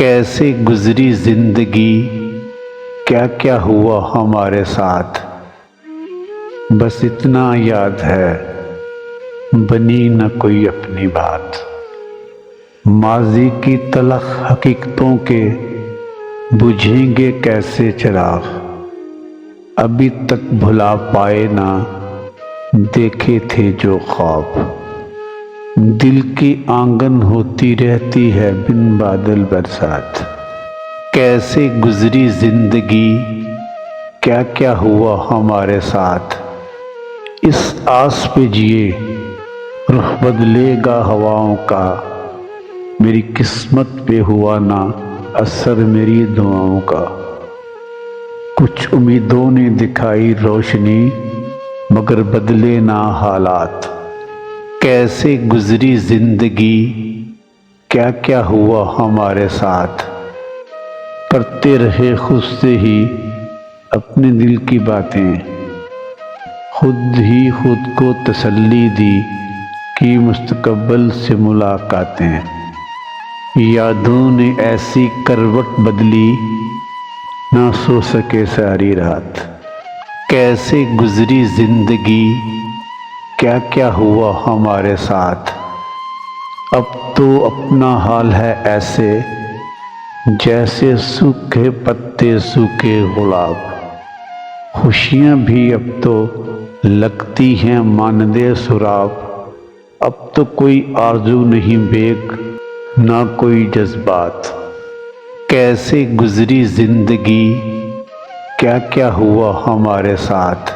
کیسے گزری زندگی، کیا کیا ہوا ہمارے ساتھ، بس اتنا یاد ہے بنی نہ کوئی اپنی بات۔ ماضی کی تلخ حقیقتوں کے بجھیں گے کیسے چراغ، ابھی تک بھلا پائے نہ دیکھے تھے جو خواب۔ دل کی آنگن ہوتی رہتی ہے بن بادل برسات، کیسے گزری زندگی، کیا کیا ہوا ہمارے ساتھ۔ اس آس پہ جیے رخ بدلے گا ہواؤں کا، میری قسمت پہ ہوا نہ اثر میری دعاؤں کا۔ کچھ امیدوں نے دکھائی روشنی مگر بدلے نہ حالات، کیسے گزری زندگی، کیا کیا ہوا ہمارے ساتھ۔ کرتے رہے خود سے ہی اپنے دل کی باتیں، خود ہی خود کو تسلی دی کہ مستقبل سے ملاقاتیں۔ یادوں نے ایسی کروٹ بدلی نہ سو سکے ساری رات، کیسے گزری زندگی، کیا کیا ہوا ہمارے ساتھ۔ اب تو اپنا حال ہے ایسے جیسے سوکھے پتے سوکھے گلاب، خوشیاں بھی اب تو لگتی ہیں مانندے سراب۔ اب تو کوئی آرزو نہیں بیگ نہ کوئی جذبات، کیسے گزری زندگی، کیا کیا ہوا ہمارے ساتھ۔